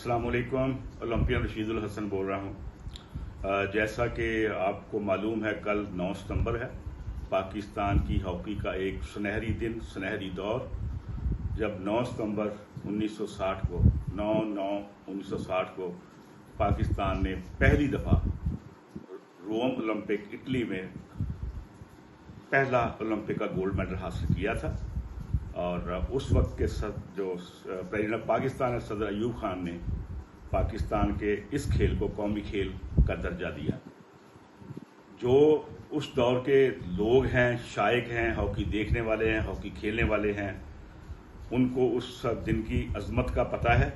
अस्सलाम वालेकुम। ओलंपियन रशीदुल हसन बोल रहा हूँ। जैसा कि आपको मालूम है, कल 9 सितंबर है, पाकिस्तान की हॉकी का एक सुनहरी दिन, सुनहरी दौर, जब 9 सितंबर 1960 को 9/9/1960 को पाकिस्तान ने पहली दफ़ा रोम ओलंपिक इटली में पहला ओलंपिक का गोल्ड मेडल हासिल किया था। और उस वक्त के जो प्रेसिडेंट पाकिस्तान है, सदर अयूब खान ने पाकिस्तान के इस खेल को कौमी खेल का दर्जा दिया। जो उस दौर के लोग हैं, शायक हैं, हॉकी देखने वाले हैं, हॉकी खेलने वाले हैं, उनको उस दिन की अजमत का पता है।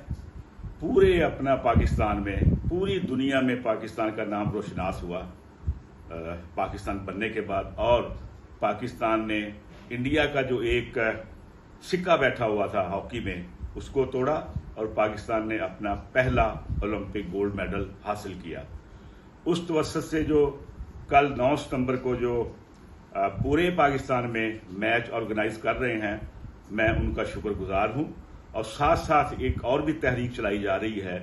पूरे अपना पाकिस्तान में, पूरी दुनिया में पाकिस्तान का नाम रोशनास हुआ पाकिस्तान बनने के बाद। और पाकिस्तान ने इंडिया का जो एक सिक्का बैठा हुआ था हॉकी में, उसको तोड़ा और पाकिस्तान ने अपना पहला ओलंपिक गोल्ड मेडल हासिल किया। उस तवस्सुत से जो कल 9 सितंबर को जो पूरे पाकिस्तान में मैच ऑर्गेनाइज कर रहे हैं, मैं उनका शुक्रगुजार हूं। और साथ साथ एक और भी तहरीक चलाई जा रही है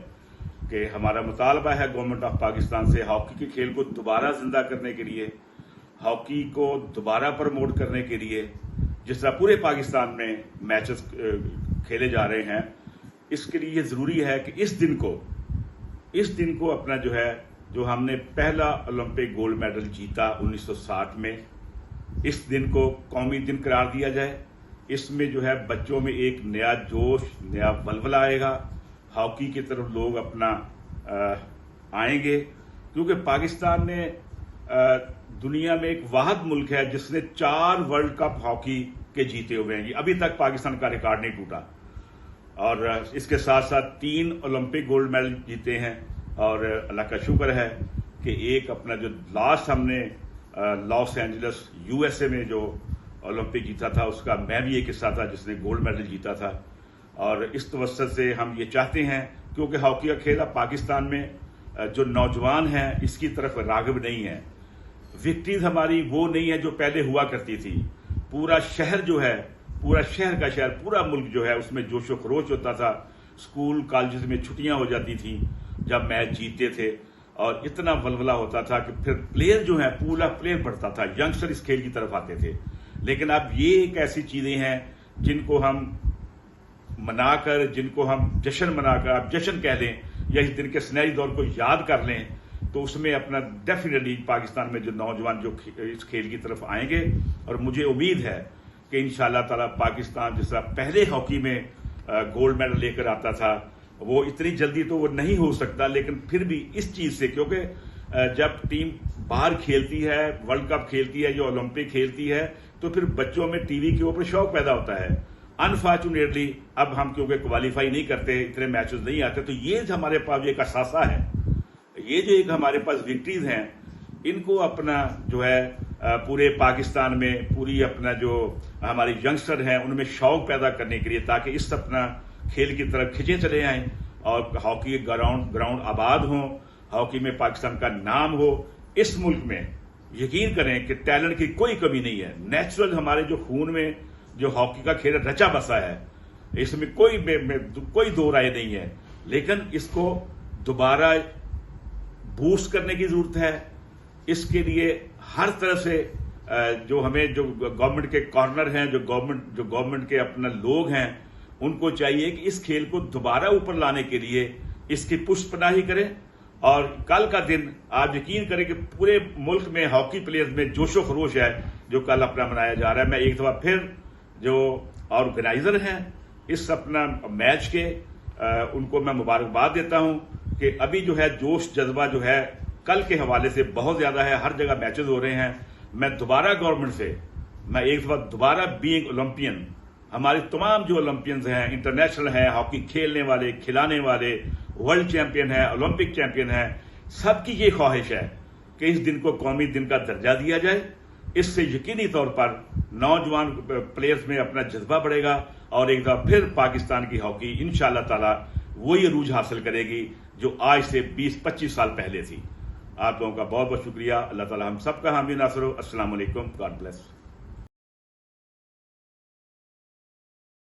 कि हमारा मुतालबा है गवर्नमेंट ऑफ पाकिस्तान से, हॉकी के खेल को दोबारा जिंदा करने के लिए, हॉकी को दोबारा प्रमोट करने के लिए, जिस तरह पूरे पाकिस्तान में मैचेस खेले जा रहे हैं, इसके लिए ज़रूरी है कि इस दिन को अपना जो हमने पहला ओलंपिक गोल्ड मेडल जीता 1960 में, इस दिन को कौमी दिन करार दिया जाए। इसमें बच्चों में एक नया जोश, नया वलवला आएगा, हॉकी की तरफ लोग अपना आएंगे। क्योंकि पाकिस्तान ने दुनिया में एक वाहिद मुल्क है जिसने 4 वर्ल्ड कप हॉकी के जीते हुए हैं। अभी तक पाकिस्तान का रिकॉर्ड नहीं टूटा। और इसके साथ साथ 3 ओलंपिक गोल्ड मेडल जीते हैं। और अल्लाह का शुक्र है कि एक अपना जो लास्ट हमने लॉस एंजलिस यूएसए में जो ओलंपिक जीता था, उसका मैं भी एक हिस्सा था जिसने गोल्ड मेडल जीता था। और इस तवज्जो से हम ये चाहते हैं, क्योंकि हॉकी का खेल अब पाकिस्तान में जो नौजवान हैं इसकी तरफ राग़िब नहीं है। विक्ट्रीज हमारी वो नहीं है जो पहले हुआ करती थी। पूरा शहर पूरा शहर का शहर, पूरा मुल्क उसमें जोशो खरोश होता था। स्कूल कॉलेज में छुट्टियां हो जाती थी जब मैच जीतते थे, और इतना वलवला होता था कि फिर प्लेयर पूरा प्लेयर बढ़ता था, यंगस्टर इस खेल की तरफ आते थे। लेकिन अब ये एक ऐसी चीजें हैं जिनको हम मनाकर, जिनको हम जश्न मनाकर, आप जश्न कह लें या इस दिन के सुनहरी दौर को याद कर लें, तो उसमें अपना डेफिनेटली पाकिस्तान में जो नौजवान जो इस खेल की तरफ आएंगे। और मुझे उम्मीद है कि इंशाअल्लाह ताला पाकिस्तान जिस तरह पहले हॉकी में गोल्ड मेडल लेकर आता था, वो इतनी जल्दी तो वो नहीं हो सकता, लेकिन फिर भी इस चीज से, क्योंकि जब टीम बाहर खेलती है, वर्ल्ड कप खेलती है, जो ओलंपिक खेलती है, तो फिर बच्चों में टीवी के ऊपर शौक पैदा होता है। अनफॉर्चुनेटली अब हम क्योंकि क्वालिफाई नहीं करते, इतने मैचेस नहीं आते, तो ये हमारे पास एक असासा है, ये जो एक हमारे पास विक्ट्रीज हैं, इनको अपना पूरे पाकिस्तान में, पूरी अपना जो हमारे यंगस्टर हैं उनमें शौक पैदा करने के लिए, ताकि इस अपना खेल की तरफ खिंचे चले आएं और हॉकी के ग्राउंड आबाद हों, हॉकी में पाकिस्तान का नाम हो। इस मुल्क में यकीन करें कि टैलेंट की कोई कमी नहीं है। नेचुरल हमारे जो खून में जो हॉकी का खेल रचा बसा है, इसमें कोई दो राय नहीं है। लेकिन इसको दोबारा बूस्ट करने की जरूरत है। इसके लिए हर तरह से जो गवर्नमेंट के कॉर्नर हैं, जो गवर्नमेंट के अपना लोग हैं, उनको चाहिए कि इस खेल को दोबारा ऊपर लाने के लिए इसकी पुष्पनाही करें। और कल का दिन आप यकीन करें कि पूरे मुल्क में हॉकी प्लेयर्स में जोशो खरोश है जो कल अपना मनाया जा रहा है। मैं एक दफा फिर जो ऑर्गेनाइजर हैं इस अपना मैच के, उनको मैं मुबारकबाद देता हूं कि अभी जोश जज्बा कल के हवाले से बहुत ज्यादा है। हर जगह मैचेस हो रहे हैं। मैं दोबारा गवर्नमेंट से एक दफा दोबारा बीइंग ओलंपियन, हमारे तमाम जो ओलंपियंस हैं, इंटरनेशनल हैं, हॉकी खेलने वाले, खिलाने वाले, वर्ल्ड चैंपियन है, ओलंपिक चैंपियन है, सबकी ये ख्वाहिश है कि इस दिन को कौमी दिन का दर्जा दिया जाए। इससे यकीनी तौर पर नौजवान प्लेयर्स में अपना जज्बा बढ़ेगा और एक दफा फिर पाकिस्तान की हॉकी इंशाअल्लाह ताला वही अरूज हासिल करेगी जो आज से 20-25 साल पहले थी। आप लोगों का बहुत बहुत शुक्रिया। अल्लाह ताला हम सबका हामी नासर हो। अस्सलाम वालेकुम। God bless.